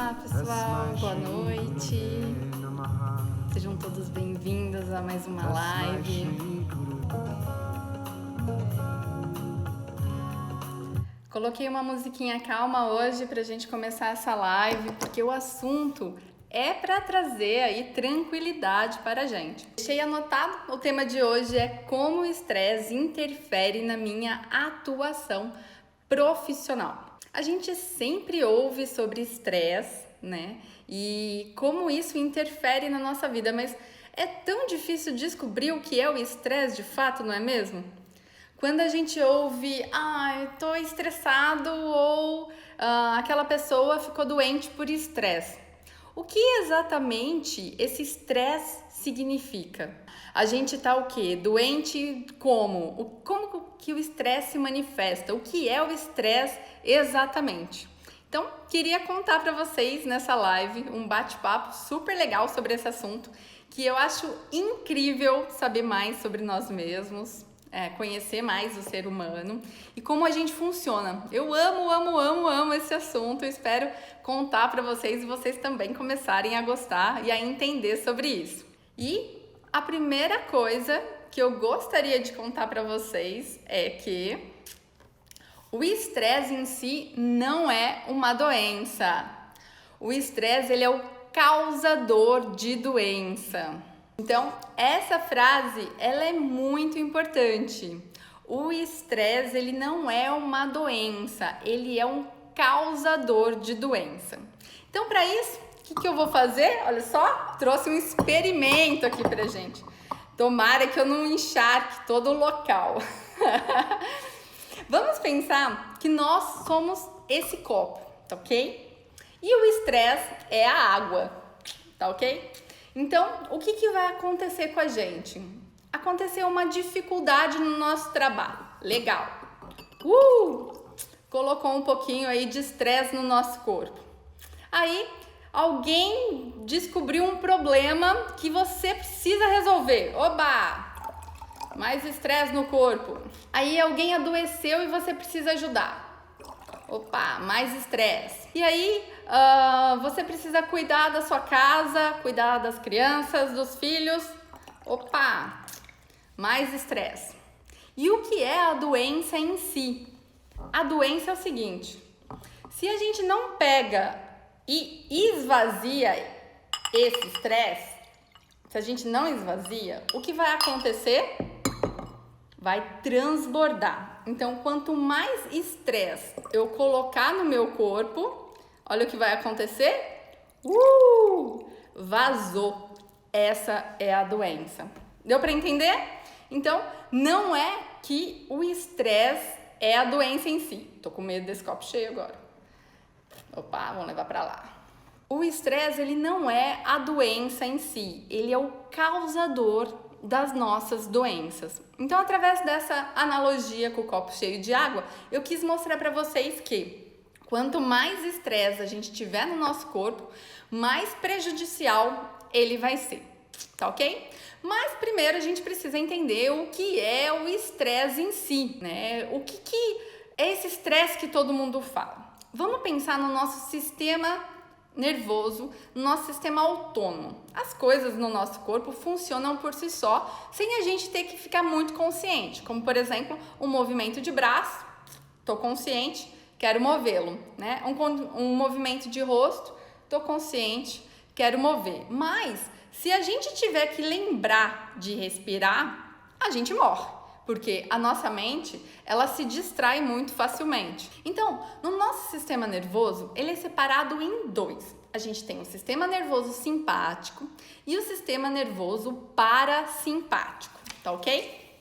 Olá pessoal, boa noite. Sejam todos bem-vindos a mais uma live. Coloquei uma musiquinha calma hoje pra gente começar essa live, porque o assunto é para trazer aí tranquilidade para a gente. Deixei anotado, o tema de hoje é como o estresse interfere na minha atuação profissional. A gente sempre ouve sobre estresse, né? E como isso interfere na nossa vida, mas é tão difícil descobrir o que é o estresse de fato, não é mesmo? Quando a gente ouve, eu tô estressado ou aquela pessoa ficou doente por estresse. O que exatamente esse estresse significa? A gente tá o quê? Doente como? Como que o estresse se manifesta? O que é o estresse exatamente? Então, queria contar para vocês nessa live um bate-papo super legal sobre esse assunto, que eu acho incrível saber mais sobre nós mesmos, conhecer mais o ser humano e como a gente funciona. Eu amo esse assunto. Eu espero contar para vocês e vocês também começarem a gostar e a entender sobre isso. E a primeira coisa que eu gostaria de contar para vocês é que o estresse em si não é uma doença. O estresse, ele é o causador de doença. Então, essa frase, ela é muito importante. O estresse, ele não é uma doença, ele é um causador de doença. Então, para isso, o que eu vou fazer? Olha só, trouxe um experimento aqui pra gente. Tomara que eu não encharque todo o local. Vamos pensar que nós somos esse copo, tá ok? E o estresse é a água, tá ok? Então, o que vai acontecer com a gente? Aconteceu uma dificuldade no nosso trabalho. Legal. Colocou um pouquinho aí de estresse no nosso corpo. Aí, alguém descobriu um problema que você precisa resolver. Oba! Mais estresse no corpo. Aí, alguém adoeceu e você precisa ajudar. Opa, mais estresse. E aí, você precisa cuidar da sua casa, cuidar das crianças, dos filhos. Opa, mais estresse. E o que é a doença em si? A doença é o seguinte: se a gente não pega e esvazia esse estresse, se a gente não esvazia, o que vai acontecer? Vai transbordar. Então, quanto mais estresse eu colocar no meu corpo, olha o que vai acontecer? Vazou. Essa é a doença. Deu para entender? Então, não é que o estresse é a doença em si. Tô com medo desse copo cheio agora. Opa, vamos levar para lá. O estresse, ele não é a doença em si. Ele é o causador das nossas doenças. Então, através dessa analogia com o copo cheio de água, eu quis mostrar para vocês que quanto mais estresse a gente tiver no nosso corpo, mais prejudicial ele vai ser, tá ok? Mas primeiro a gente precisa entender o que é o estresse em si, né? O que é esse estresse que todo mundo fala? Vamos pensar no nosso sistema nervoso, no nosso sistema autônomo. As coisas no nosso corpo funcionam por si só, sem a gente ter que ficar muito consciente, como por exemplo, um movimento de braço, tô consciente, quero movê-lo, né? Um movimento de rosto, tô consciente, quero mover. Mas se a gente tiver que lembrar de respirar, a gente morre. Porque a nossa mente, ela se distrai muito facilmente. Então, no nosso sistema nervoso, ele é separado em dois. A gente tem o sistema nervoso simpático e o sistema nervoso parasimpático, tá ok?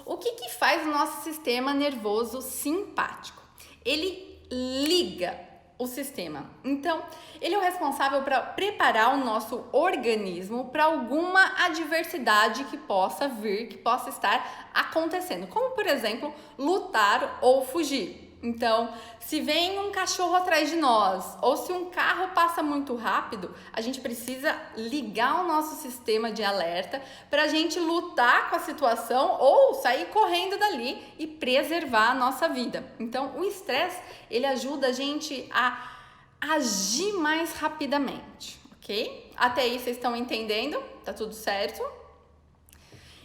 O que faz o nosso sistema nervoso simpático? Ele liga o sistema. Então, ele é o responsável para preparar o nosso organismo para alguma adversidade que possa vir, que possa estar acontecendo, como por exemplo, lutar ou fugir. Então, se vem um cachorro atrás de nós ou se um carro passa muito rápido, a gente precisa ligar o nosso sistema de alerta para a gente lutar com a situação ou sair correndo dali e preservar a nossa vida. Então, o estresse, ele ajuda a gente a agir mais rapidamente, ok? Até aí vocês estão entendendo? Tá tudo certo?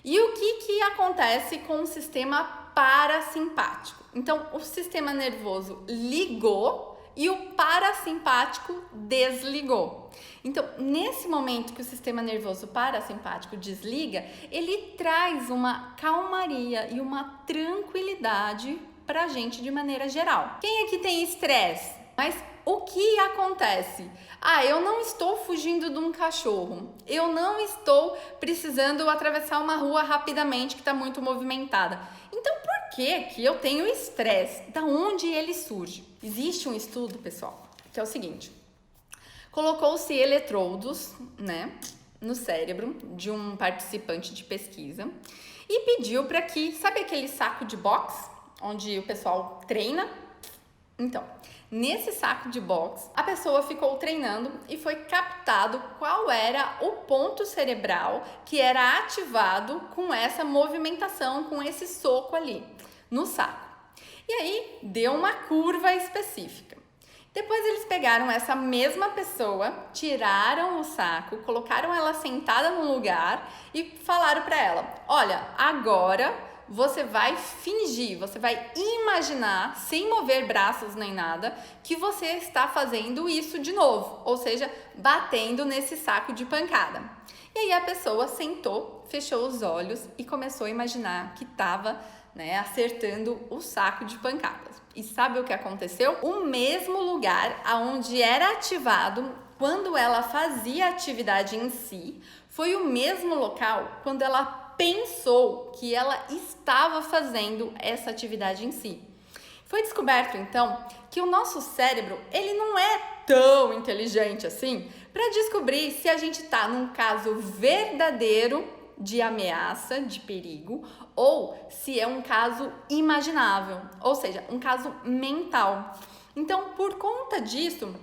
E o que acontece com o sistema parasimpático? Então, o sistema nervoso ligou e o parasimpático desligou. Então, nesse momento que o sistema nervoso parasimpático desliga, ele traz uma calmaria e uma tranquilidade pra gente de maneira geral. Quem aqui tem estresse? Mas o que acontece? Eu não estou fugindo de um cachorro. Eu não estou precisando atravessar uma rua rapidamente que está muito movimentada. Então, por que eu tenho estresse? Da onde ele surge? Existe um estudo, pessoal, que é o seguinte. Colocou-se eletrodos, no cérebro de um participante de pesquisa e pediu para que, sabe aquele saco de boxe, onde o pessoal treina? Então, nesse saco de boxe, a pessoa ficou treinando e foi captado qual era o ponto cerebral que era ativado com essa movimentação, com esse soco ali no saco. E aí, deu uma curva específica. Depois eles pegaram essa mesma pessoa, tiraram o saco, colocaram ela sentada num lugar e falaram para ela: olha, agora você vai fingir, você vai imaginar, sem mover braços nem nada, que você está fazendo isso de novo, ou seja, batendo nesse saco de pancada. E aí a pessoa sentou, fechou os olhos e começou a imaginar que estava acertando o saco de pancadas. E sabe o que aconteceu? O mesmo lugar aonde era ativado quando ela fazia a atividade em si, foi o mesmo local quando ela pensou que ela estava fazendo essa atividade em si. Foi descoberto, então, que o nosso cérebro, ele não é tão inteligente assim para descobrir se a gente está num caso verdadeiro de ameaça, de perigo, ou se é um caso imaginável, ou seja, um caso mental. Então, por conta disso,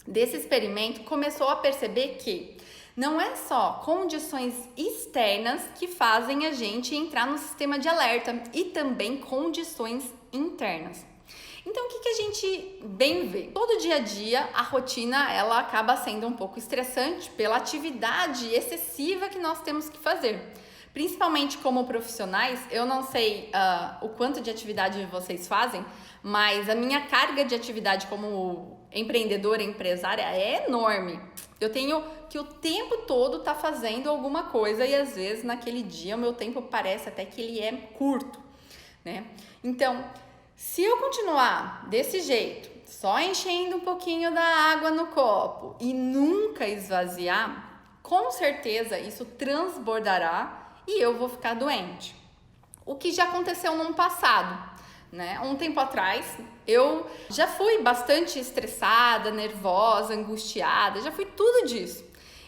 desse experimento, começou a perceber que não é só condições externas que fazem a gente entrar no sistema de alerta e também condições internas. Então, o que a gente bem vê? Todo dia a dia, a rotina, ela acaba sendo um pouco estressante pela atividade excessiva que nós temos que fazer. Principalmente como profissionais, eu não sei o quanto de atividade vocês fazem, mas a minha carga de atividade como empreendedora, empresária é enorme. Eu tenho que o tempo todo estar fazendo alguma coisa e às vezes naquele dia o meu tempo parece até que ele é curto, Então, se eu continuar desse jeito, só enchendo um pouquinho da água no copo e nunca esvaziar, com certeza isso transbordará e eu vou ficar doente. O que já aconteceu no passado, Um tempo atrás, eu já fui bastante estressada, nervosa, angustiada, já fui tudo disso.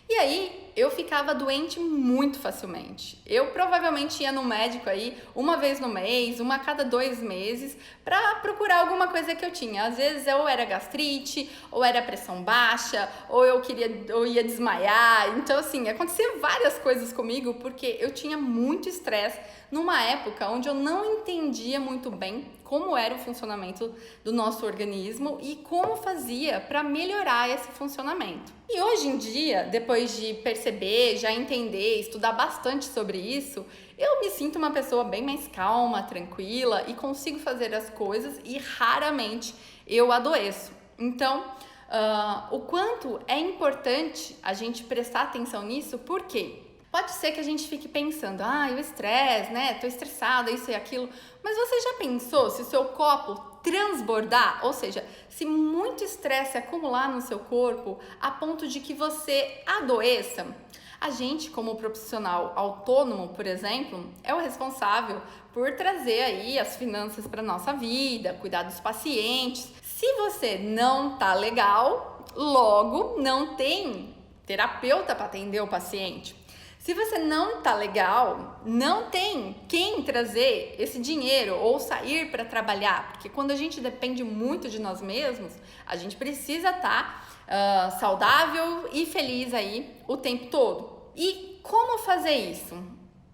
E aí, eu ficava doente muito facilmente. Eu provavelmente ia no médico aí uma vez no mês, uma a cada 2 meses, para procurar alguma coisa que eu tinha. Às vezes ou era gastrite, ou era pressão baixa, ou eu ia desmaiar. Então, assim, acontecia várias coisas comigo porque eu tinha muito estresse numa época onde eu não entendia muito bem como era o funcionamento do nosso organismo e como fazia para melhorar esse funcionamento. E hoje em dia, depois de perceber, já entender, estudar bastante sobre isso, eu me sinto uma pessoa bem mais calma, tranquila e consigo fazer as coisas e raramente eu adoeço. Então, o quanto é importante a gente prestar atenção nisso, por quê? Pode ser que a gente fique pensando, o estresse, tô estressada, isso e aquilo, mas você já pensou se o seu copo transbordar? Ou seja, se muito estresse acumular no seu corpo a ponto de que você adoeça? A gente, como profissional autônomo, por exemplo, é o responsável por trazer aí as finanças para nossa vida, cuidar dos pacientes. Se você não tá legal, logo não tem terapeuta para atender o paciente. Se você não tá legal, não tem quem trazer esse dinheiro ou sair para trabalhar, porque quando a gente depende muito de nós mesmos, a gente precisa estar saudável e feliz aí o tempo todo. E como fazer isso?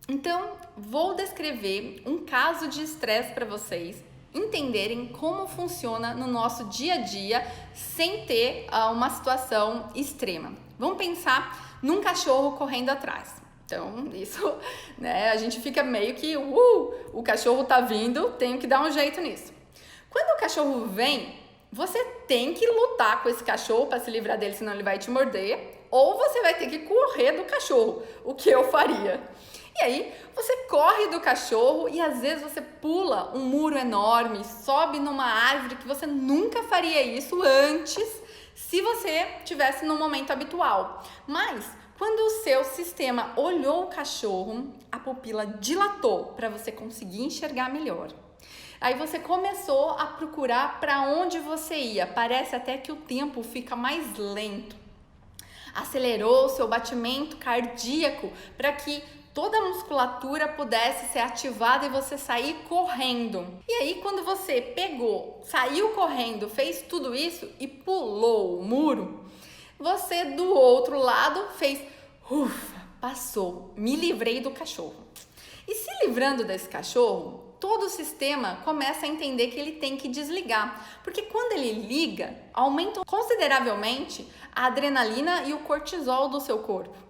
Então, vou descrever um caso de estresse para vocês entenderem como funciona no nosso dia a dia sem ter uma situação extrema. Vamos pensar num cachorro correndo atrás. Então, isso, né, a gente fica meio que, o cachorro tá vindo, tenho que dar um jeito nisso. Quando o cachorro vem, você tem que lutar com esse cachorro para se livrar dele, senão ele vai te morder, ou você vai ter que correr do cachorro, o que eu faria. E aí, você corre do cachorro e às vezes você pula um muro enorme, sobe numa árvore que você nunca faria isso antes, se você estivesse no momento habitual. Mas, quando o seu sistema olhou o cachorro, a pupila dilatou para você conseguir enxergar melhor. Aí você começou a procurar para onde você ia. Parece até que o tempo fica mais lento. Acelerou o seu batimento cardíaco para que toda a musculatura pudesse ser ativada e você sair correndo. E aí, quando você pegou, saiu correndo, fez tudo isso e pulou o muro, você do outro lado fez, ufa, passou, me livrei do cachorro. E se livrando desse cachorro, todo o sistema começa a entender que ele tem que desligar, porque quando ele liga, aumenta consideravelmente a adrenalina e o cortisol do seu corpo.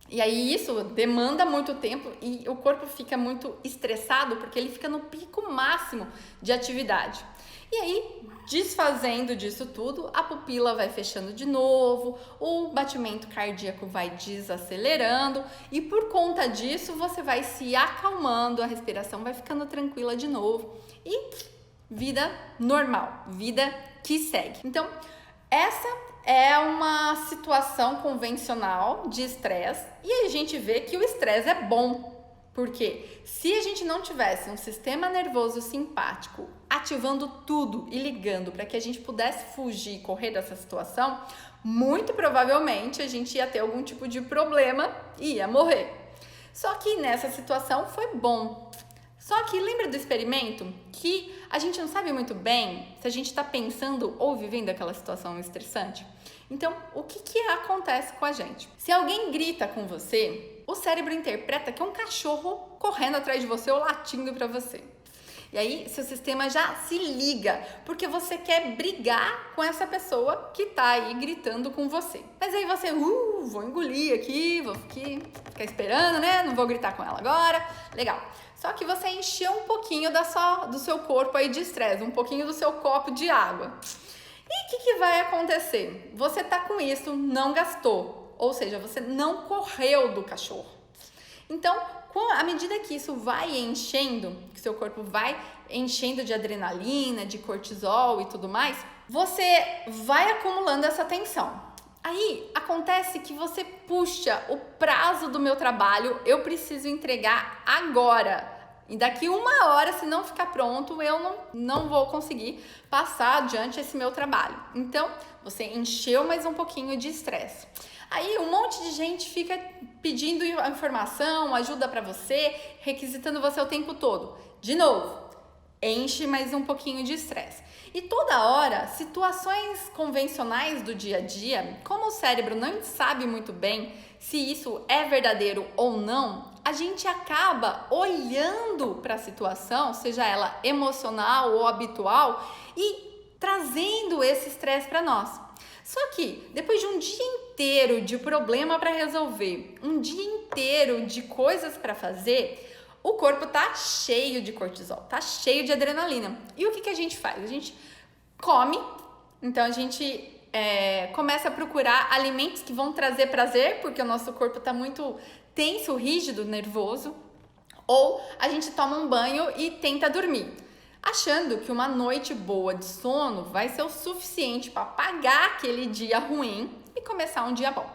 E aí isso demanda muito tempo e o corpo fica muito estressado porque ele fica no pico máximo de atividade. E aí, desfazendo disso tudo, a pupila vai fechando de novo, o batimento cardíaco vai desacelerando e por conta disso você vai se acalmando, a respiração vai ficando tranquila de novo e vida normal, vida que segue. Então, essa é uma situação convencional de estresse e a gente vê que o estresse é bom. Porque se a gente não tivesse um sistema nervoso simpático ativando tudo e ligando para que a gente pudesse fugir e correr dessa situação, muito provavelmente a gente ia ter algum tipo de problema e ia morrer. Só que nessa situação foi bom. Só que lembra do experimento que a gente não sabe muito bem se a gente está pensando ou vivendo aquela situação estressante? Então, o que acontece com a gente? Se alguém grita com você, o cérebro interpreta que é um cachorro correndo atrás de você ou latindo para você. E aí, seu sistema já se liga, porque você quer brigar com essa pessoa que tá aí gritando com você. Mas aí você, vou engolir aqui, vou ficar esperando, né? Não vou gritar com ela agora. Legal. Só que você encheu um pouquinho do seu corpo aí de estresse, um pouquinho do seu copo de água. E o que vai acontecer? Você tá com isso, não gastou. Ou seja, você não correu do cachorro. Então, à medida que isso vai enchendo, que seu corpo vai enchendo de adrenalina, de cortisol e tudo mais, você vai acumulando essa tensão. Aí, acontece que você puxa o prazo do meu trabalho, eu preciso entregar agora. E daqui 1 hora, se não ficar pronto, eu não vou conseguir passar adiante esse meu trabalho. Então, você encheu mais um pouquinho de estresse. Aí um monte de gente fica pedindo informação, ajuda para você, requisitando você o tempo todo. De novo, enche mais um pouquinho de estresse. E toda hora, situações convencionais do dia a dia, como o cérebro não sabe muito bem se isso é verdadeiro ou não, a gente acaba olhando para a situação, seja ela emocional ou habitual, e trazendo esse estresse para nós. Só que depois de um dia inteiro de problema para resolver, um dia inteiro de coisas para fazer, o corpo tá cheio de cortisol, tá cheio de adrenalina. E o que a gente faz? A gente come, então a gente começa a procurar alimentos que vão trazer prazer, porque o nosso corpo tá muito tenso, rígido, nervoso, ou a gente toma um banho e tenta dormir, achando que uma noite boa de sono vai ser o suficiente para apagar aquele dia ruim e começar um dia bom.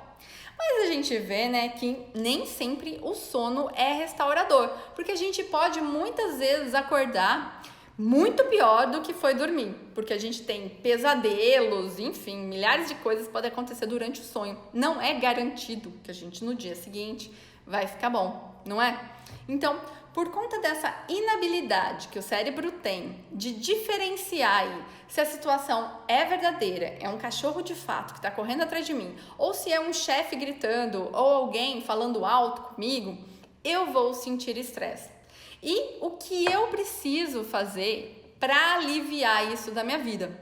Mas a gente vê, né, que nem sempre o sono é restaurador, porque a gente pode muitas vezes acordar muito pior do que foi dormir, porque a gente tem pesadelos, enfim, milhares de coisas podem acontecer durante o sonho. Não é garantido que a gente no dia seguinte vai ficar bom, não é? Então, por conta dessa inabilidade que o cérebro tem de diferenciar aí se a situação é verdadeira, é um cachorro de fato que está correndo atrás de mim, ou se é um chefe gritando ou alguém falando alto comigo, eu vou sentir estresse. E o que eu preciso fazer para aliviar isso da minha vida?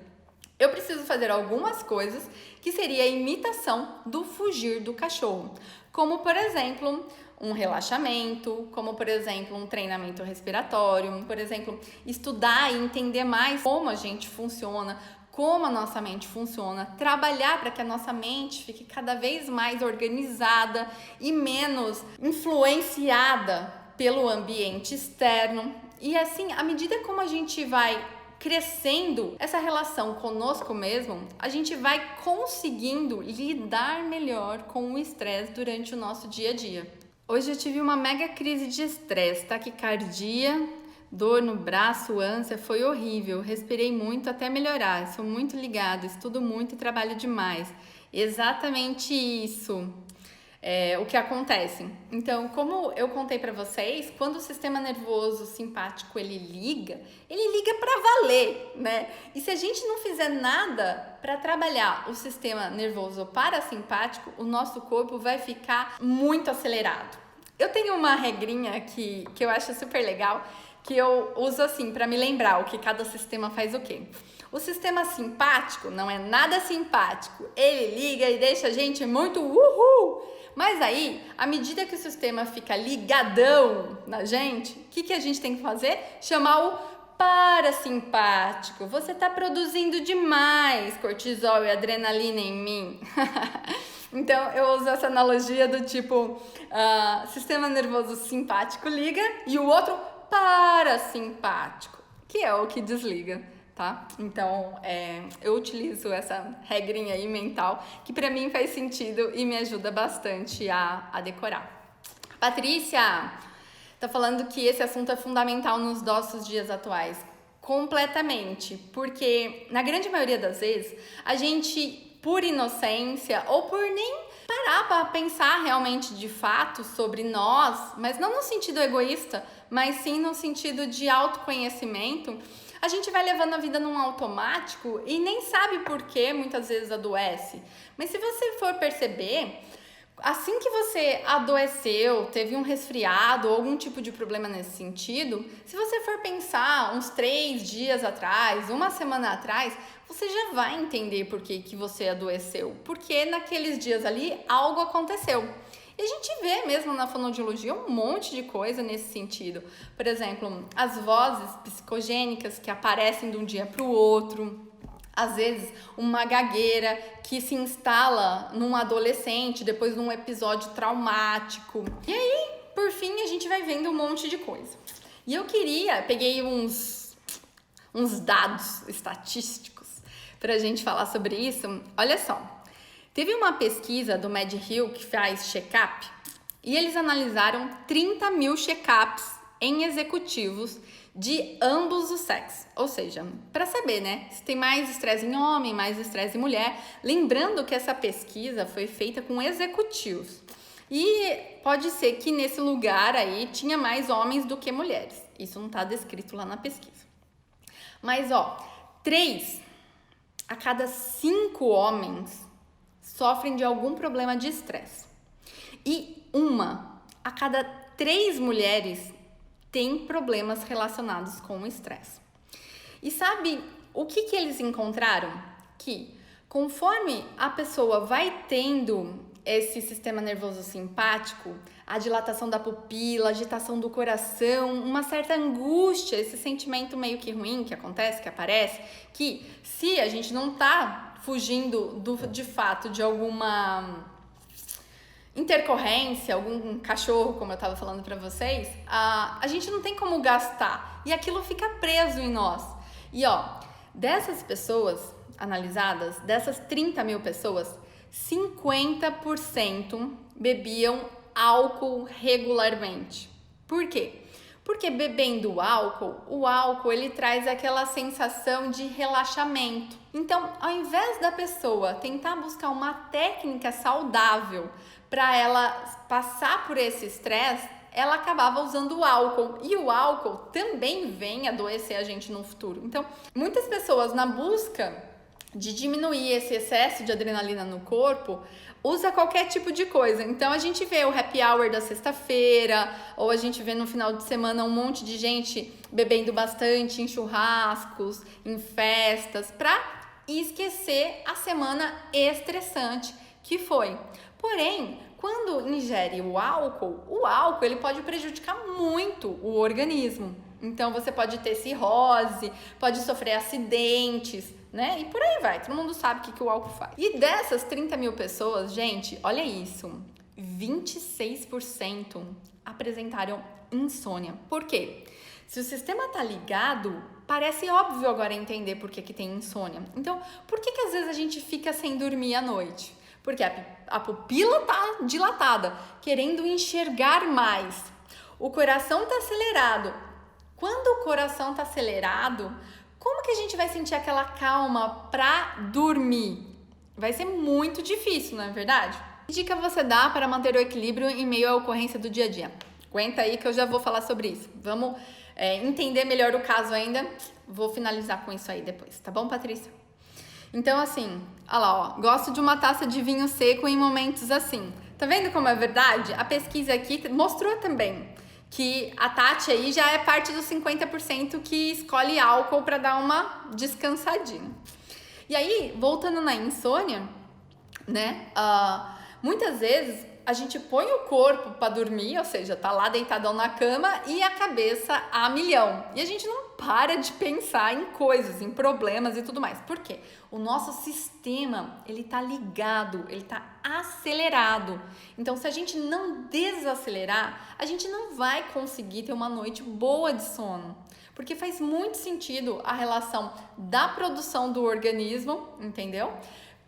Eu preciso fazer algumas coisas que seria a imitação do fugir do cachorro, como por exemplo, um relaxamento, como por exemplo, um treinamento respiratório, por exemplo, estudar e entender mais como a gente funciona, como a nossa mente funciona, trabalhar para que a nossa mente fique cada vez mais organizada e menos influenciada pelo ambiente externo. E assim, à medida como a gente vai crescendo essa relação conosco mesmo, a gente vai conseguindo lidar melhor com o estresse durante o nosso dia a dia. Hoje eu tive uma mega crise de estresse, taquicardia, dor no braço, ânsia, foi horrível. Respirei muito até melhorar. Sou muito ligada, estudo muito e trabalho demais. Exatamente isso. O que acontece. Então, como eu contei para vocês, quando o sistema nervoso simpático ele liga para valer, né? E se a gente não fizer nada para trabalhar o sistema nervoso parasimpático, o nosso corpo vai ficar muito acelerado. Eu tenho uma regrinha que eu acho super legal, que eu uso assim para me lembrar o que cada sistema faz o quê. O sistema simpático não é nada simpático, ele liga e deixa a gente muito uhul. Mas aí, à medida que o sistema fica ligadão na gente, o que a gente tem que fazer? Chamar o parasimpático. Você está produzindo demais cortisol e adrenalina em mim. Então, eu uso essa analogia do tipo, sistema nervoso simpático liga e o outro parasimpático, que é o que desliga. Tá? Então, eu utilizo essa regrinha aí mental, que pra mim faz sentido e me ajuda bastante a decorar. Patrícia tá falando que esse assunto é fundamental nos nossos dias atuais. Completamente, porque na grande maioria das vezes, a gente, por inocência ou por nem parar para pensar realmente de fato sobre nós, mas não no sentido egoísta, mas sim no sentido de autoconhecimento, a gente vai levando a vida num automático e nem sabe por que muitas vezes adoece. Mas se você for perceber, assim que você adoeceu, teve um resfriado ou algum tipo de problema nesse sentido, se você for pensar uns 3 dias atrás, uma semana atrás, você já vai entender por que você adoeceu. Porque naqueles dias ali algo aconteceu. E a gente vê mesmo na fonoaudiologia um monte de coisa nesse sentido. Por exemplo, as vozes psicogênicas que aparecem de um dia para o outro. Às vezes, uma gagueira que se instala num adolescente depois de um episódio traumático. E aí, por fim, a gente vai vendo um monte de coisa. E eu peguei uns dados estatísticos para a gente falar sobre isso. Olha só. Teve uma pesquisa do MedHill que faz check-up e eles analisaram 30 mil check-ups em executivos de ambos os sexos. Ou seja, para saber, né, se tem mais estresse em homem, mais estresse em mulher. Lembrando que essa pesquisa foi feita com executivos. E pode ser que nesse lugar aí tinha mais homens do que mulheres. Isso não está descrito lá na pesquisa. Mas, 3 a cada 5 homens sofrem de algum problema de estresse. E 1 a cada 3 mulheres tem problemas relacionados com o estresse. E sabe o que eles encontraram? Que conforme a pessoa vai tendo esse sistema nervoso simpático, a dilatação da pupila, agitação do coração, uma certa angústia, esse sentimento meio que ruim que acontece, que aparece, que se a gente não tá fugindo de fato de alguma intercorrência, algum cachorro, como eu estava falando para vocês, a gente não tem como gastar e aquilo fica preso em nós. E dessas pessoas analisadas, dessas 30 mil pessoas, 50% bebiam álcool regularmente. Por quê? Porque bebendo álcool, o álcool ele traz aquela sensação de relaxamento. Então, ao invés da pessoa tentar buscar uma técnica saudável para ela passar por esse estresse, ela acabava usando o álcool. E o álcool também vem adoecer a gente no futuro. Então, muitas pessoas na busca de diminuir esse excesso de adrenalina no corpo, usa qualquer tipo de coisa. Então a gente vê o happy hour da sexta-feira, ou a gente vê no final de semana um monte de gente bebendo bastante em churrascos, em festas, pra esquecer a semana estressante que foi. Porém, quando ingere o álcool ele pode prejudicar muito o organismo. Então você pode ter cirrose, pode sofrer acidentes, né? E por aí vai, todo mundo sabe o que o álcool faz. E dessas 30 mil pessoas, gente, olha isso, 26% apresentaram insônia. Por quê? Se o sistema tá ligado, parece óbvio agora entender por que tem insônia. Então, por que às vezes a gente fica sem dormir à noite? Porque a pupila tá dilatada, querendo enxergar mais. O coração tá acelerado. Quando o coração tá acelerado, como que a gente vai sentir aquela calma pra dormir? Vai ser muito difícil, não é verdade? Que dica você dá para manter o equilíbrio em meio à ocorrência do dia a dia? Aguenta aí que eu já vou falar sobre isso. Vamos entender melhor o caso ainda. Vou finalizar com isso aí depois, tá bom, Patrícia? Então, assim, olha lá, ó, gosto de uma taça de vinho seco em momentos assim. Tá vendo como é verdade? A pesquisa aqui mostrou também que a Tati aí já é parte dos 50% que escolhe álcool para dar uma descansadinha. E aí, voltando na insônia, né? Muitas vezes a gente põe o corpo para dormir, ou seja, tá lá deitadão na cama e a cabeça a milhão. E a gente não para de pensar em coisas, em problemas e tudo mais. Por quê? O nosso sistema, ele tá ligado, ele tá acelerado. Então, se a gente não desacelerar, a gente não vai conseguir ter uma noite boa de sono. Porque faz muito sentido a relação da produção do organismo, entendeu?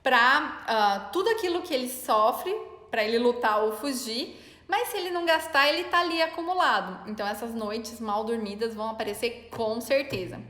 Para tudo aquilo que ele sofre, para ele lutar ou fugir, mas se ele não gastar, ele tá ali acumulado. Então essas noites mal dormidas vão aparecer com certeza.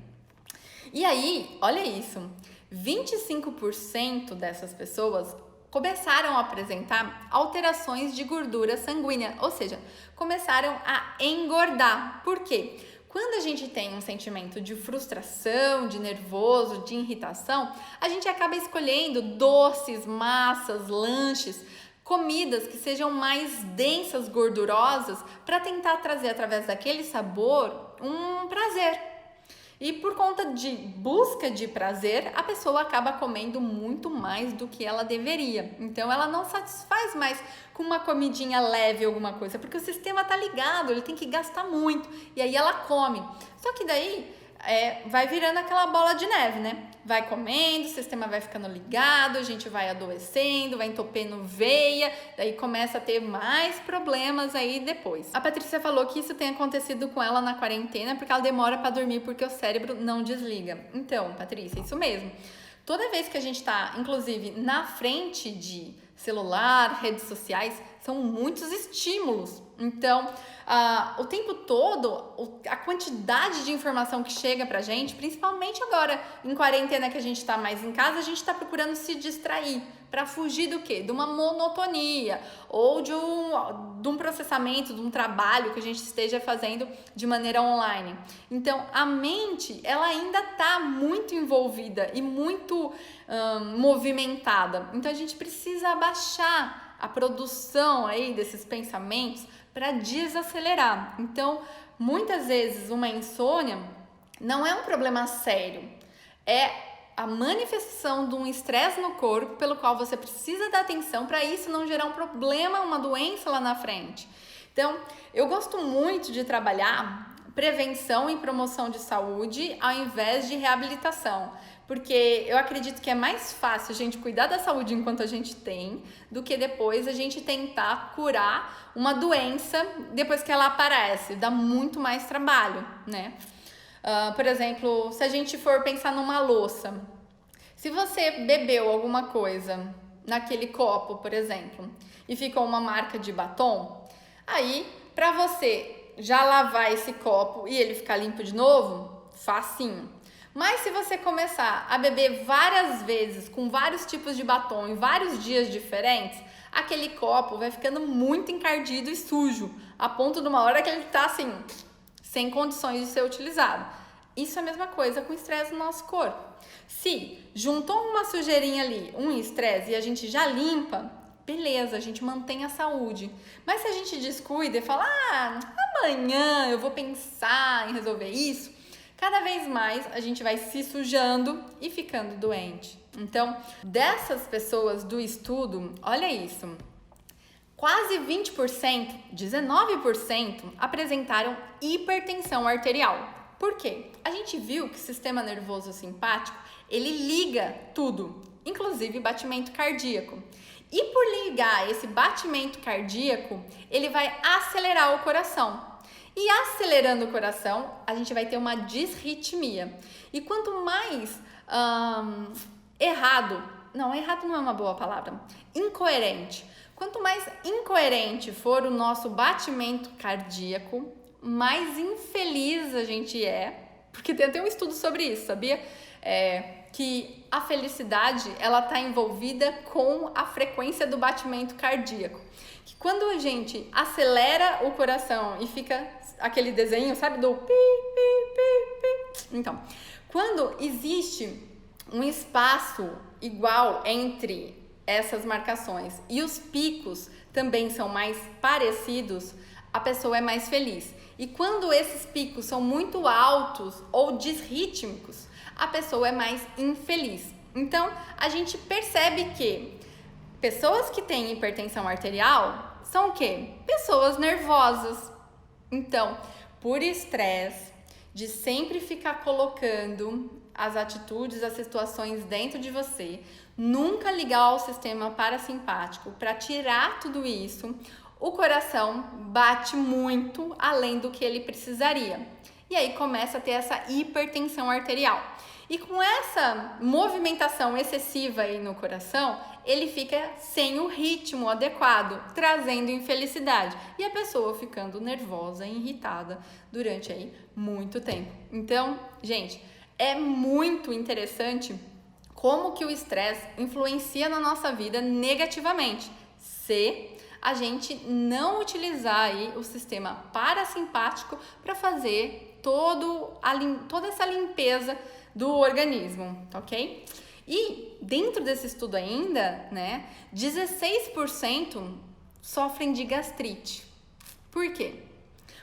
E aí, olha isso, 25% dessas pessoas começaram a apresentar alterações de gordura sanguínea, ou seja, começaram a engordar. Por quê? Quando a gente tem um sentimento de frustração, de nervoso, de irritação, a gente acaba escolhendo doces, massas, lanches, comidas que sejam mais densas, gordurosas, para tentar trazer através daquele sabor um prazer. E por conta de busca de prazer, a pessoa acaba comendo muito mais do que ela deveria. Então ela não satisfaz mais com uma comidinha leve, alguma coisa, porque o sistema tá ligado, ele tem que gastar muito. E aí ela come. Só que daí vai virando aquela bola de neve, né? Vai comendo, o sistema vai ficando ligado, a gente vai adoecendo, vai entupendo veia, daí começa a ter mais problemas aí depois. A Patrícia falou que isso tem acontecido com ela na quarentena porque ela demora para dormir porque o cérebro não desliga. Então, Patrícia, isso mesmo. Toda vez que a gente tá, inclusive, na frente de celular, redes sociais, são muitos estímulos. Então, o tempo todo, a quantidade de informação que chega pra gente, principalmente agora em quarentena que a gente tá mais em casa, a gente tá procurando se distrair para fugir do quê? De uma monotonia ou de um processamento, de um trabalho que a gente esteja fazendo de maneira online. Então, a mente, ela ainda tá muito envolvida e muito movimentada. Então, a gente precisa abaixar a produção aí desses pensamentos para desacelerar. Então, muitas vezes uma insônia não é um problema sério, é a manifestação de um estresse no corpo pelo qual você precisa dar atenção para isso não gerar um problema, uma doença lá na frente. Então, eu gosto muito de trabalhar prevenção e promoção de saúde ao invés de reabilitação, porque eu acredito que é mais fácil a gente cuidar da saúde enquanto a gente tem do que depois a gente tentar curar uma doença depois que ela aparece. Dá muito mais trabalho, né? Por exemplo, se a gente for pensar numa louça, se você bebeu alguma coisa naquele copo, por exemplo, e ficou uma marca de batom, aí para você já lavar esse copo e ele ficar limpo de novo, facinho. Mas se você começar a beber várias vezes com vários tipos de batom em vários dias diferentes, aquele copo vai ficando muito encardido e sujo, a ponto de uma hora que ele tá assim, sem condições de ser utilizado. Isso é a mesma coisa com estresse no nosso corpo. Se juntou uma sujeirinha ali, um estresse, e a gente já limpa, beleza, a gente mantém a saúde. Mas se a gente descuida e fala, amanhã eu vou pensar em resolver isso, cada vez mais a gente vai se sujando e ficando doente. Então, dessas pessoas do estudo, olha isso, quase 20%, 19% apresentaram hipertensão arterial. Por quê? A gente viu que o sistema nervoso simpático, ele liga tudo, inclusive batimento cardíaco. E por ligar esse batimento cardíaco, ele vai acelerar o coração. E acelerando o coração, a gente vai ter uma disritmia. E quanto mais errado não é uma boa palavra, incoerente. Quanto mais incoerente for o nosso batimento cardíaco, mais infeliz a gente é. Porque tem até um estudo sobre isso, sabia? Que a felicidade, ela tá envolvida com a frequência do batimento cardíaco. Que quando a gente acelera o coração e fica aquele desenho, sabe, do pi, pi, pi, pi. Então, quando existe um espaço igual entre essas marcações e os picos também são mais parecidos, a pessoa é mais feliz. E quando esses picos são muito altos ou disrítmicos, a pessoa é mais infeliz. Então, a gente percebe que pessoas que têm hipertensão arterial são o quê? Pessoas nervosas. Então, por estresse, de sempre ficar colocando as atitudes, as situações dentro de você, nunca ligar ao sistema parasimpático para tirar tudo isso, o coração bate muito além do que ele precisaria. E aí começa a ter essa hipertensão arterial. E com essa movimentação excessiva aí no coração, ele fica sem o ritmo adequado, trazendo infelicidade. E a pessoa ficando nervosa e irritada durante aí muito tempo. Então, gente, é muito interessante como que o estresse influencia na nossa vida negativamente, se a gente não utilizar aí o sistema parasimpático para fazer toda essa limpeza do organismo, ok? E dentro desse estudo ainda, 16% sofrem de gastrite. Por quê?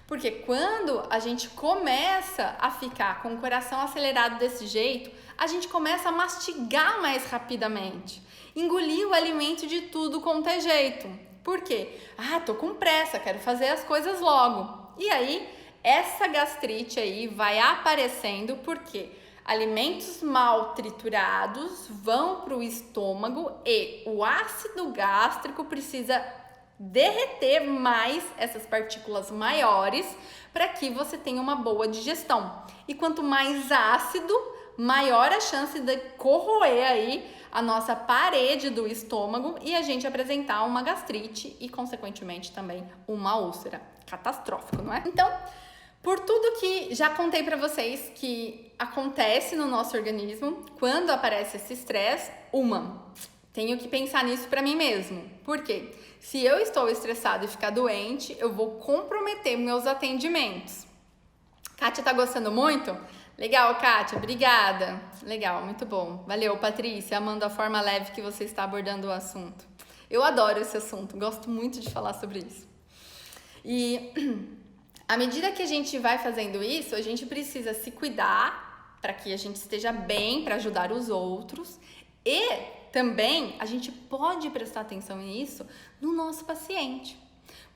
Porque quando a gente começa a ficar com o coração acelerado desse jeito, a gente começa a mastigar mais rapidamente, engolir o alimento de tudo quanto é jeito. Por quê? Tô com pressa, quero fazer as coisas logo. E aí, essa gastrite aí vai aparecendo porque alimentos mal triturados vão para o estômago e o ácido gástrico precisa derreter mais essas partículas maiores para que você tenha uma boa digestão. E quanto mais ácido, maior a chance de corroer aí a nossa parede do estômago e a gente apresentar uma gastrite e, consequentemente, também uma úlcera. Catastrófico, não é? Então, por tudo que já contei para vocês que acontece no nosso organismo, quando aparece esse estresse, tenho que pensar nisso para mim mesmo. Por quê? Se eu estou estressado e ficar doente, eu vou comprometer meus atendimentos. Kátia, tá gostando muito? Legal, Kátia, obrigada. Legal, muito bom. Valeu, Patrícia, amando a forma leve que você está abordando o assunto. Eu adoro esse assunto, gosto muito de falar sobre isso. E à medida que a gente vai fazendo isso, a gente precisa se cuidar para que a gente esteja bem, para ajudar os outros. E também a gente pode prestar atenção nisso no nosso paciente.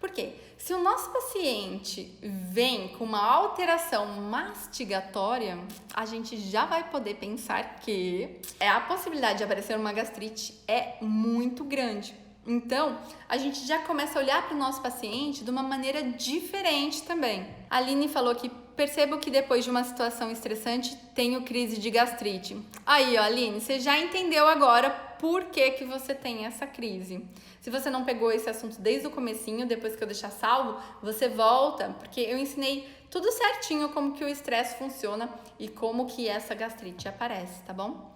Por quê? Se o nosso paciente vem com uma alteração mastigatória, a gente já vai poder pensar que a possibilidade de aparecer uma gastrite é muito grande. Então, a gente já começa a olhar para o nosso paciente de uma maneira diferente também. A Aline falou que percebo que depois de uma situação estressante tenho crise de gastrite. Aí, ó, Aline, você já entendeu agora por que você tem essa crise. Se você não pegou esse assunto desde o comecinho, depois que eu deixar salvo, você volta, porque eu ensinei tudo certinho como que o estresse funciona e como que essa gastrite aparece, tá bom?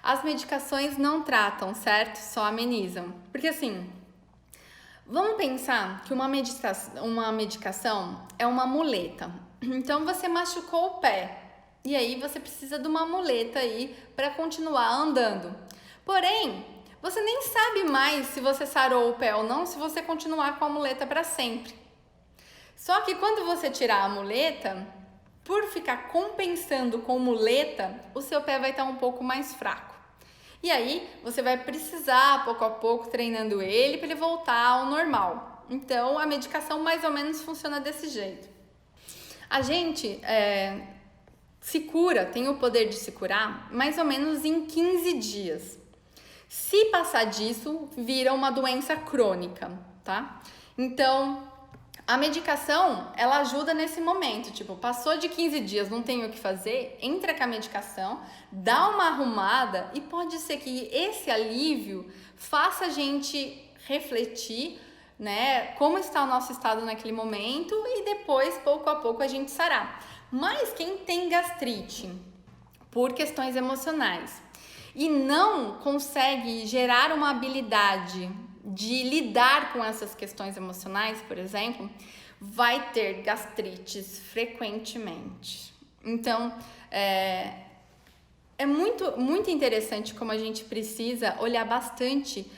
As medicações não tratam, certo? Só amenizam. Porque assim, vamos pensar que uma medicação é uma muleta. Então você machucou o pé. E aí você precisa de uma muleta aí para continuar andando. Porém, você nem sabe mais se você sarou o pé ou não se você continuar com a muleta para sempre. Só que quando você tirar a muleta, por ficar compensando com muleta, o seu pé vai estar um pouco mais fraco. E aí você vai precisar, pouco a pouco, treinando ele para ele voltar ao normal. Então a medicação mais ou menos funciona desse jeito. A gente se cura, tem o poder de se curar mais ou menos em 15 dias. Se passar disso, vira uma doença crônica, tá? Então, a medicação, ela ajuda nesse momento, tipo, passou de 15 dias, não tem o que fazer, entra com a medicação, dá uma arrumada e pode ser que esse alívio faça a gente refletir, né, como está o nosso estado naquele momento e depois, pouco a pouco, a gente sarar. Mas quem tem gastrite por questões emocionais e não consegue gerar uma habilidade de lidar com essas questões emocionais, por exemplo, vai ter gastrites frequentemente. Então, é muito interessante como a gente precisa olhar bastante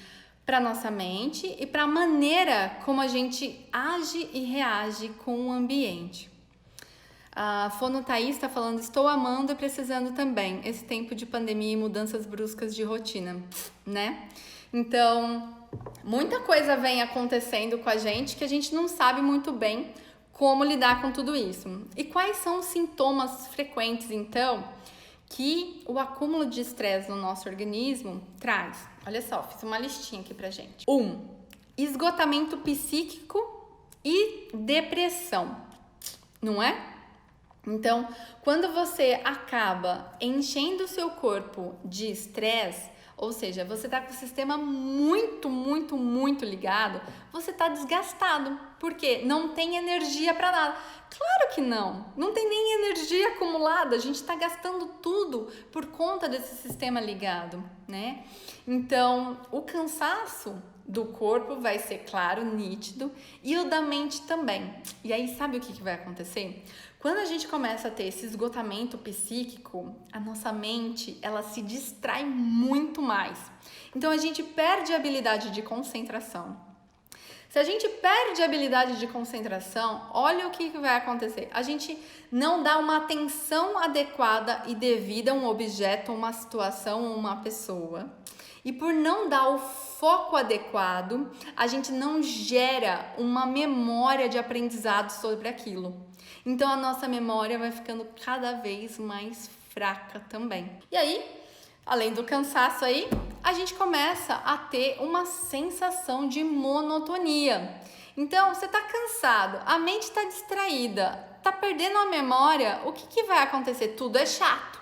para nossa mente e para a maneira como a gente age e reage com o ambiente. A Fono Thaís está falando, estou amando e precisando também esse tempo de pandemia e mudanças bruscas de rotina, né? Então, muita coisa vem acontecendo com a gente que a gente não sabe muito bem como lidar com tudo isso. E quais são os sintomas frequentes, então, que o acúmulo de estresse no nosso organismo traz? Olha só, fiz uma listinha aqui pra gente. 1. Esgotamento psíquico e depressão, não é? Então, quando você acaba enchendo o seu corpo de estresse, ou seja, você tá com o sistema muito ligado, você tá desgastado, porque não tem energia para nada. Claro que não tem nem energia acumulada, a gente tá gastando tudo por conta desse sistema ligado, né? Então, o cansaço do corpo vai ser claro, nítido, e o da mente também. E aí, sabe o que vai acontecer? Quando a gente começa a ter esse esgotamento psíquico, a nossa mente, ela se distrai muito mais. Então, a gente perde a habilidade de concentração. Se a gente perde a habilidade de concentração, olha o que vai acontecer. A gente não dá uma atenção adequada e devida a um objeto, uma situação, uma pessoa. E por não dar o foco adequado, a gente não gera uma memória de aprendizado sobre aquilo. Então a nossa memória vai ficando cada vez mais fraca também. E aí, além do cansaço aí, a gente começa a ter uma sensação de monotonia. Então, você tá cansado, a mente tá distraída, tá perdendo a memória, o que vai acontecer? Tudo é chato.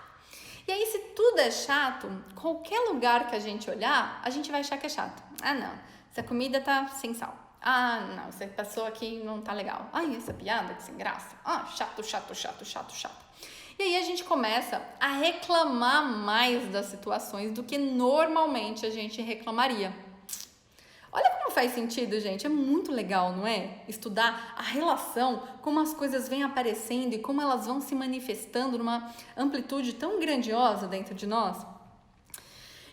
E aí, se tudo é chato, qualquer lugar que a gente olhar, a gente vai achar que é chato. Ah, não, essa comida tá sem sal. Ah, não, você passou aqui não tá legal. Ai, essa piada que sem graça. Ah, chato. E aí a gente começa a reclamar mais das situações do que normalmente a gente reclamaria. Olha como faz sentido, gente. É muito legal, não é? Estudar a relação, como as coisas vêm aparecendo e como elas vão se manifestando numa amplitude tão grandiosa dentro de nós.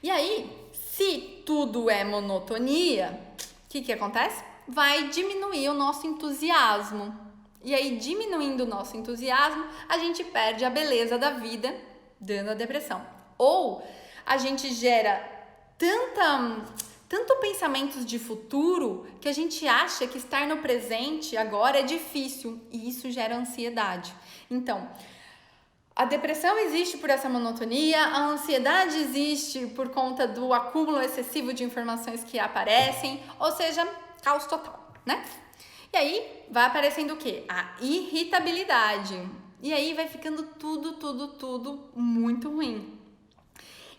E aí, se tudo é monotonia, o que acontece? Vai diminuir o nosso entusiasmo. E aí, diminuindo o nosso entusiasmo, a gente perde a beleza da vida, dando a depressão. Ou a gente gera tanto pensamentos de futuro que a gente acha que estar no presente agora é difícil e isso gera ansiedade. Então, a depressão existe por essa monotonia, a ansiedade existe por conta do acúmulo excessivo de informações que aparecem, ou seja, caos total, né? E aí vai aparecendo o quê? A irritabilidade. E aí vai ficando tudo muito ruim.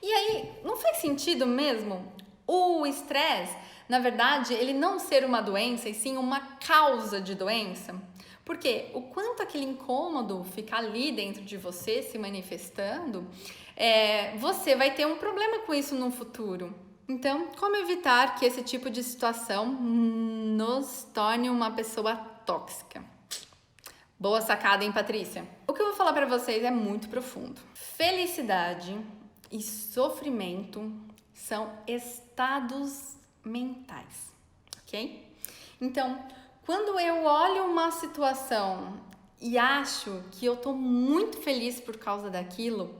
E aí, não faz sentido mesmo o estresse, na verdade, ele não ser uma doença e sim uma causa de doença? Porque o quanto aquele incômodo fica ali dentro de você se manifestando, você vai ter um problema com isso no futuro. Então, como evitar que esse tipo de situação nos torne uma pessoa tóxica? Boa sacada, hein, Patrícia? O que eu vou falar para vocês é muito profundo. Felicidade e sofrimento são estados mentais, ok? Então, quando eu olho uma situação e acho que eu tô muito feliz por causa daquilo,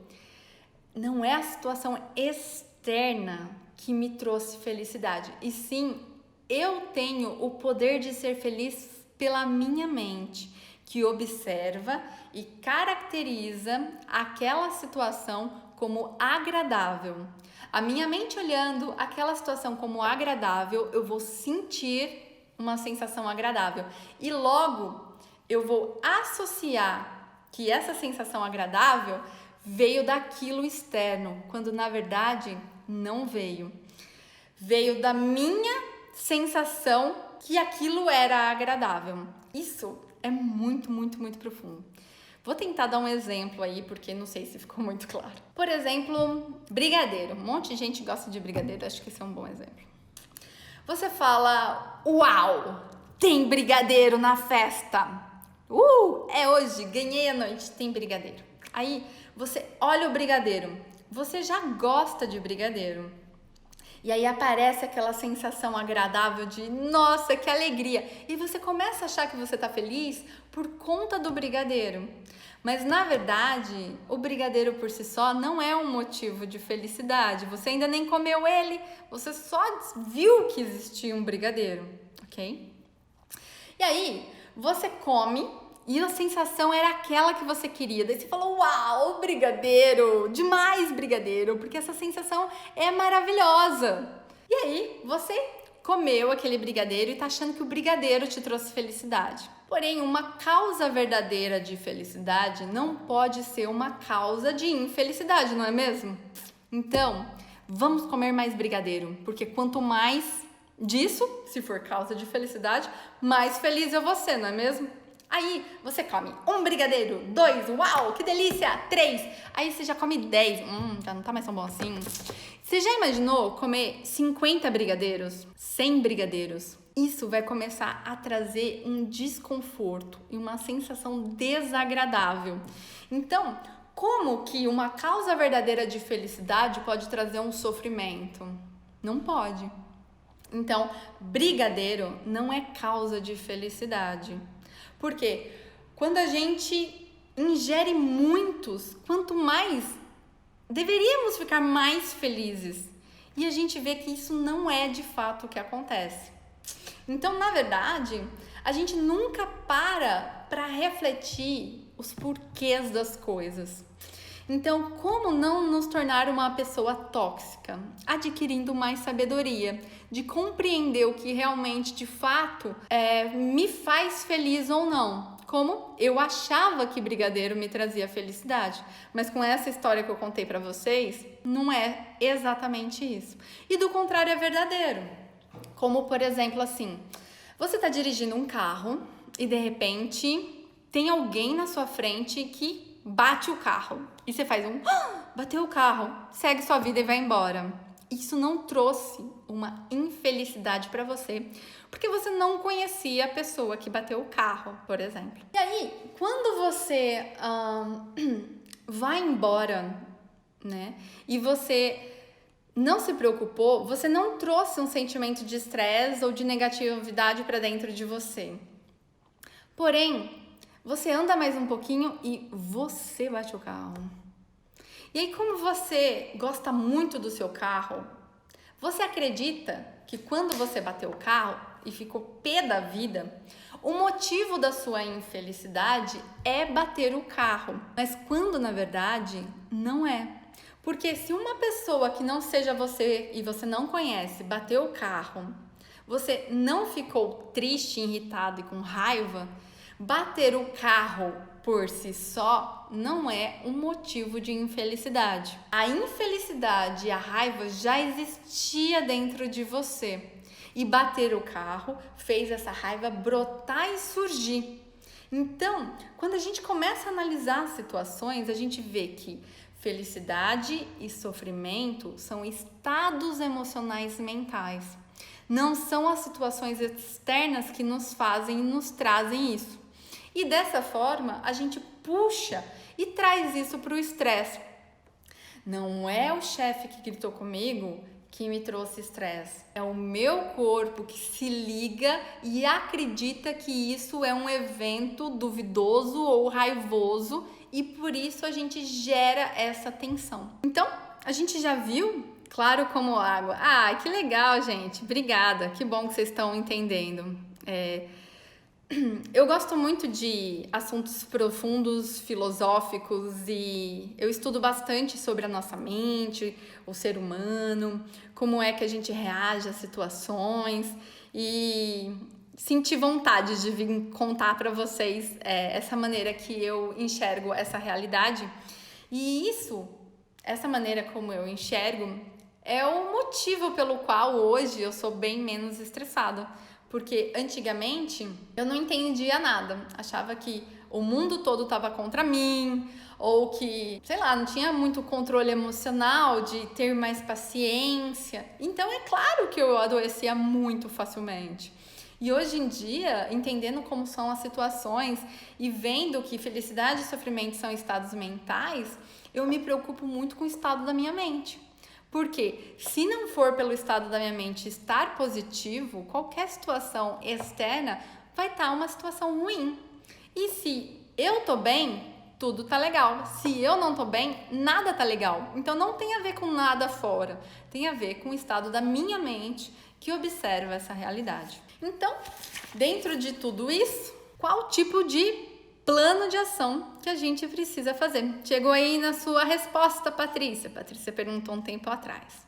não é a situação externa que me trouxe felicidade, e sim, eu tenho o poder de ser feliz pela minha mente, que observa e caracteriza aquela situação como agradável. A minha mente olhando aquela situação como agradável, eu vou sentir uma sensação agradável. E logo eu vou associar que essa sensação agradável veio daquilo externo, quando na verdade não veio. Veio da minha sensação que aquilo era agradável. Isso é muito, muito, muito profundo. Vou tentar dar um exemplo aí, porque não sei se ficou muito claro. Por exemplo, brigadeiro. Um monte de gente gosta de brigadeiro, acho que esse é um bom exemplo. Você fala, uau, tem brigadeiro na festa. É hoje, ganhei a noite, tem brigadeiro. Aí você olha o brigadeiro, você já gosta de brigadeiro. E aí aparece aquela sensação agradável de, nossa, que alegria. E você começa a achar que você tá feliz por conta do brigadeiro. Mas na verdade, o brigadeiro por si só não é um motivo de felicidade. Você ainda nem comeu ele, você só viu que existia um brigadeiro, ok? E aí, você come e a sensação era aquela que você queria. Daí você falou, uau, brigadeiro, demais brigadeiro, porque essa sensação é maravilhosa. E aí, você comeu aquele brigadeiro e tá achando que o brigadeiro te trouxe felicidade. Porém, uma causa verdadeira de felicidade não pode ser uma causa de infelicidade, não é mesmo? Então, vamos comer mais brigadeiro, porque quanto mais disso, se for causa de felicidade, mais feliz eu vou ser, não é mesmo? Aí você come 1 brigadeiro, 2, uau, que delícia, 3. Aí você já come 10, já não tá mais tão bom assim. Você já imaginou comer 50 brigadeiros, 100 brigadeiros? Isso vai começar a trazer um desconforto e uma sensação desagradável. Então, como que uma causa verdadeira de felicidade pode trazer um sofrimento? Não pode. Então, brigadeiro não é causa de felicidade. Porque quando a gente ingere muitos, quanto mais, deveríamos ficar mais felizes. E a gente vê que isso não é de fato o que acontece. Então, na verdade, a gente nunca para refletir os porquês das coisas. Então, como não nos tornar uma pessoa tóxica? Adquirindo mais sabedoria, de compreender o que realmente, de fato, me faz feliz ou não. Como eu achava que brigadeiro me trazia felicidade, mas com essa história que eu contei para vocês, não é exatamente isso. E do contrário é verdadeiro. Como, por exemplo, assim, você está dirigindo um carro e, de repente, tem alguém na sua frente que bate o carro. E você faz bateu o carro, segue sua vida e vai embora. Isso não trouxe uma infelicidade para você, porque você não conhecia a pessoa que bateu o carro, por exemplo. E aí, quando você vai embora, né, e você não se preocupou, você não trouxe um sentimento de estresse ou de negatividade para dentro de você. Porém, você anda mais um pouquinho e você bate o carro. E aí, como você gosta muito do seu carro, você acredita que quando você bateu o carro e ficou pé da vida, o motivo da sua infelicidade é bater o carro. Mas quando, na verdade, não é. Porque se uma pessoa que não seja você e você não conhece bateu o carro, você não ficou triste, irritado e com raiva, bater o carro por si só não é um motivo de infelicidade. A infelicidade e a raiva já existia dentro de você. E bater o carro fez essa raiva brotar e surgir. Então, quando a gente começa a analisar as situações, a gente vê que felicidade e sofrimento são estados emocionais mentais. Não são as situações externas que nos fazem e nos trazem isso. E dessa forma, a gente puxa e traz isso para o estresse. Não é o chefe que gritou comigo que me trouxe estresse. É o meu corpo que se liga e acredita que isso é um evento duvidoso ou raivoso e por isso a gente gera essa tensão. Então, a gente já viu claro como água. Ah, que legal, gente. Obrigada. Que bom que vocês estão entendendo. Eu gosto muito de assuntos profundos, filosóficos e eu estudo bastante sobre a nossa mente, o ser humano, como é que a gente reage às situações e senti vontade de vir contar para vocês essa maneira que eu enxergo essa realidade. E essa maneira como eu enxergo é o motivo pelo qual hoje eu sou bem menos estressada. Porque antigamente eu não entendia nada, achava que o mundo todo estava contra mim, ou que, sei lá, não tinha muito controle emocional de ter mais paciência. Então é claro que eu adoecia muito facilmente. E hoje em dia, entendendo como são as situações e vendo que felicidade e sofrimento são estados mentais, eu me preocupo muito com o estado da minha mente. Porque se não for pelo estado da minha mente estar positivo, qualquer situação externa vai estar uma situação ruim. E se eu tô bem, tudo tá legal. Se eu não tô bem, nada tá legal. Então não tem a ver com nada fora, tem a ver com o estado da minha mente que observa essa realidade. Então, dentro de tudo isso, qual tipo de plano de ação que a gente precisa fazer? Chegou aí na sua resposta, Patrícia. Patrícia perguntou um tempo atrás.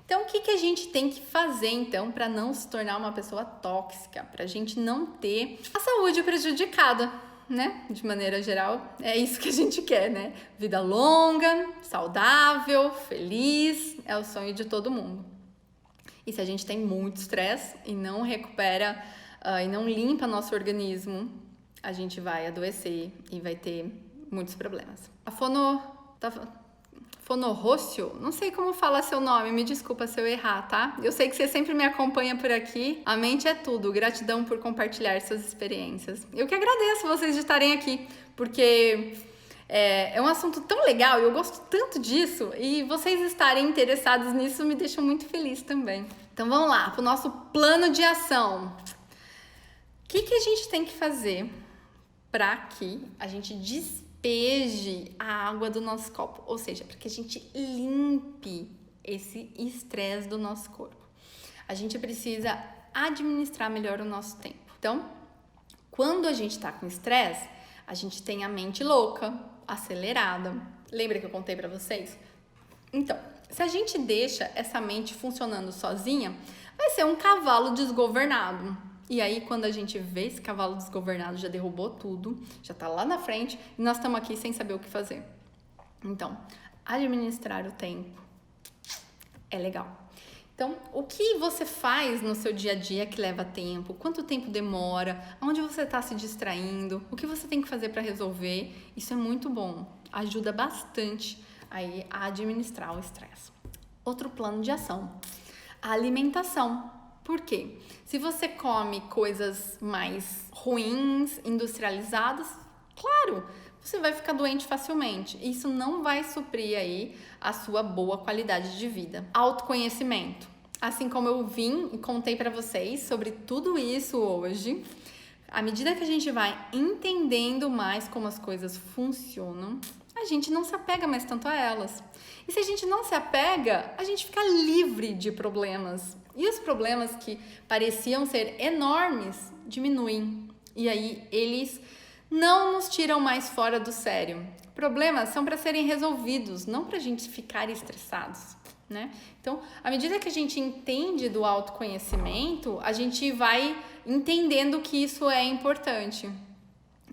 Então, o que a gente tem que fazer, então, para não se tornar uma pessoa tóxica? Para a gente não ter a saúde prejudicada, né? De maneira geral, é isso que a gente quer, né? Vida longa, saudável, feliz, é o sonho de todo mundo. E se a gente tem muito estresse e não recupera e não limpa nosso organismo, a gente vai adoecer e vai ter muitos problemas. A Fonorrócio, não sei como fala seu nome, me desculpa se eu errar, tá? Eu sei que você sempre me acompanha por aqui. A mente é tudo. Gratidão por compartilhar suas experiências. Eu que agradeço vocês de estarem aqui, porque é um assunto tão legal e eu gosto tanto disso. E vocês estarem interessados nisso me deixa muito feliz também. Então vamos lá, para o nosso plano de ação. O que a gente tem que fazer para que a gente despeje a água do nosso copo, ou seja, para que a gente limpe esse estresse do nosso corpo? A gente precisa administrar melhor o nosso tempo. Então, quando a gente está com estresse, a gente tem a mente louca, acelerada. Lembra que eu contei para vocês? Então, se a gente deixa essa mente funcionando sozinha, vai ser um cavalo desgovernado. E aí, quando a gente vê esse cavalo desgovernado, já derrubou tudo, já tá lá na frente e nós estamos aqui sem saber o que fazer. Então, administrar o tempo é legal. Então, o que você faz no seu dia a dia que leva tempo? Quanto tempo demora? Onde você está se distraindo? O que você tem que fazer para resolver? Isso é muito bom. Ajuda bastante aí a administrar o estresse. Outro plano de ação: a alimentação. Por quê? Se você come coisas mais ruins, industrializadas, claro, você vai ficar doente facilmente. Isso não vai suprir aí a sua boa qualidade de vida. Autoconhecimento. Assim como eu vim e contei para vocês sobre tudo isso hoje, à medida que a gente vai entendendo mais como as coisas funcionam, a gente não se apega mais tanto a elas. E se a gente não se apega, a gente fica livre de problemas. E os problemas que pareciam ser enormes diminuem. E aí eles não nos tiram mais fora do sério. Problemas são para serem resolvidos, não para a gente ficar estressados, né? Então, à medida que a gente entende do autoconhecimento, a gente vai entendendo que isso é importante.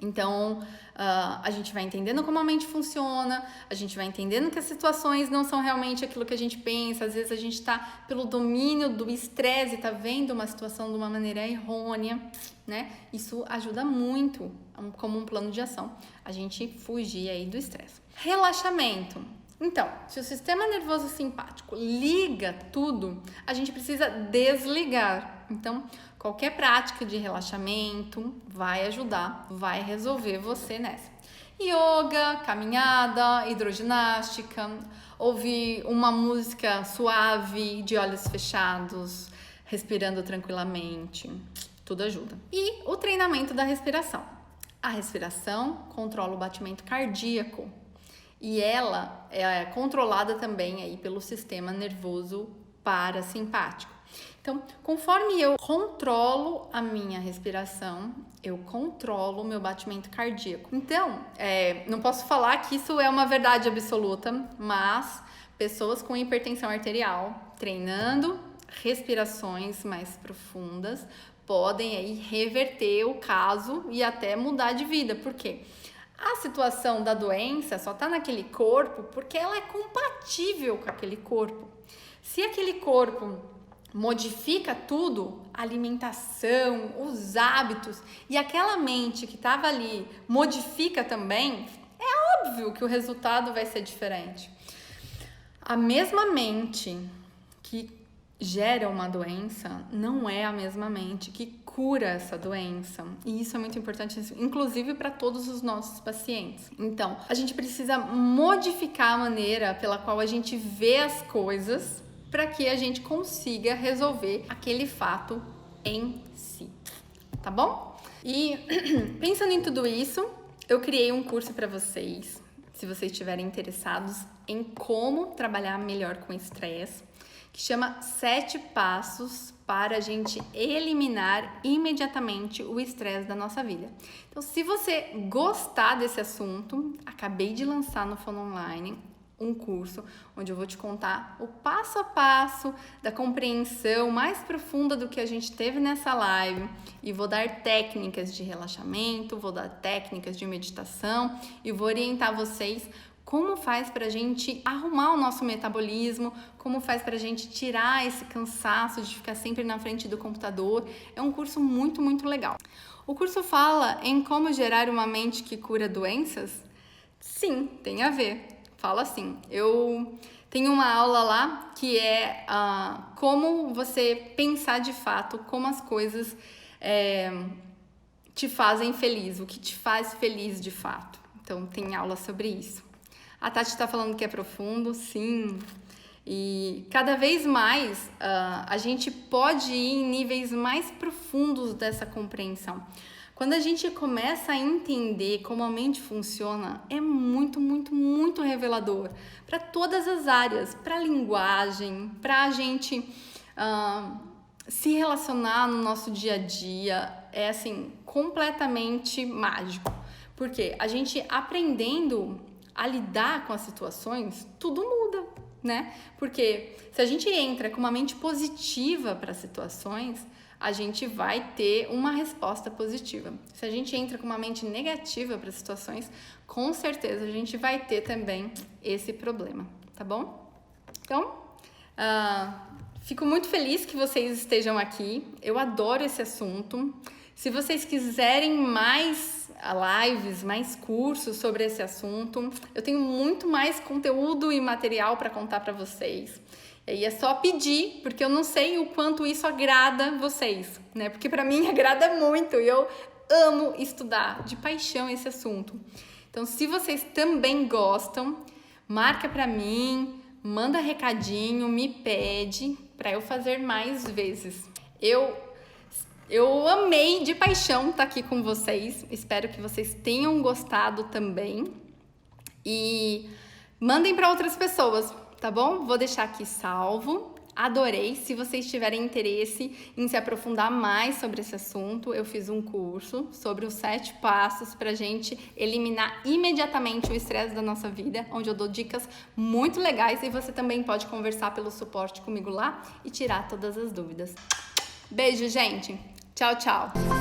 Então, a gente vai entendendo como a mente funciona, a gente vai entendendo que as situações não são realmente aquilo que a gente pensa. Às vezes a gente está pelo domínio do estresse, está vendo uma situação de uma maneira errônea, né? Isso ajuda muito como um plano de ação, a gente fugir aí do estresse. Relaxamento. Então, se o sistema nervoso simpático liga tudo, a gente precisa desligar. Então, Qualquer prática de relaxamento vai ajudar, vai resolver você nessa. Yoga, caminhada, hidroginástica, ouvir uma música suave, de olhos fechados, respirando tranquilamente, tudo ajuda. E o treinamento da respiração. A respiração controla o batimento cardíaco e ela é controlada também aí pelo sistema nervoso parasimpático. Então, conforme eu controlo a minha respiração, eu controlo o meu batimento cardíaco. Então, não posso falar que isso é uma verdade absoluta, mas pessoas com hipertensão arterial treinando respirações mais profundas podem aí reverter o caso e até mudar de vida. Por quê? A situação da doença só está naquele corpo porque ela é compatível com aquele corpo. Se aquele corpo modifica tudo, a alimentação, os hábitos, e aquela mente que estava ali modifica também, é óbvio que o resultado vai ser diferente. A mesma mente que gera uma doença não é a mesma mente que cura essa doença. E isso é muito importante, inclusive para todos os nossos pacientes. Então, a gente precisa modificar a maneira pela qual a gente vê as coisas para que a gente consiga resolver aquele fato em si, tá bom? E pensando em tudo isso, eu criei um curso para vocês, se vocês estiverem interessados em como trabalhar melhor com estresse, que chama 7 passos para a gente eliminar imediatamente o estresse da nossa vida. Então, se você gostar desse assunto, acabei de lançar no Fono Online um curso onde eu vou te contar o passo a passo da compreensão mais profunda do que a gente teve nessa live e vou dar técnicas de relaxamento, vou dar técnicas de meditação e vou orientar vocês como faz para a gente arrumar o nosso metabolismo, como faz para a gente tirar esse cansaço de ficar sempre na frente do computador. É um curso muito, muito legal. O curso fala em como gerar uma mente que cura doenças? Sim, tem a ver. Fala assim, eu tenho uma aula lá que é como você pensar de fato, como as coisas te fazem feliz, o que te faz feliz de fato. Então, tem aula sobre isso. A Tati está falando que é profundo, sim. E cada vez mais a gente pode ir em níveis mais profundos dessa compreensão. Quando a gente começa a entender como a mente funciona, é muito, muito, muito revelador para todas as áreas, para a linguagem, para a gente se relacionar no nosso dia a dia. É assim, completamente mágico. Porque a gente aprendendo a lidar com as situações, tudo muda, né? Porque se a gente entra com uma mente positiva para as situações, a gente vai ter uma resposta positiva. Se a gente entra com uma mente negativa para as situações, com certeza a gente vai ter também esse problema, tá bom? Então, fico muito feliz que vocês estejam aqui. Eu adoro esse assunto. Se vocês quiserem mais lives, mais cursos sobre esse assunto, eu tenho muito mais conteúdo e material para contar para vocês. E aí é só pedir, porque eu não sei o quanto isso agrada vocês, né? Porque para mim agrada muito e eu amo estudar de paixão esse assunto. Então, se vocês também gostam, marca para mim, manda recadinho, me pede para eu fazer mais vezes. Eu amei de paixão estar aqui com vocês. Espero que vocês tenham gostado também. E mandem para outras pessoas, tá bom? Vou deixar aqui salvo. Adorei. Se vocês tiverem interesse em se aprofundar mais sobre esse assunto, eu fiz um curso sobre os 7 passos para a gente eliminar imediatamente o estresse da nossa vida, onde eu dou dicas muito legais e você também pode conversar pelo suporte comigo lá e tirar todas as dúvidas. Beijo, gente! Tchau, tchau!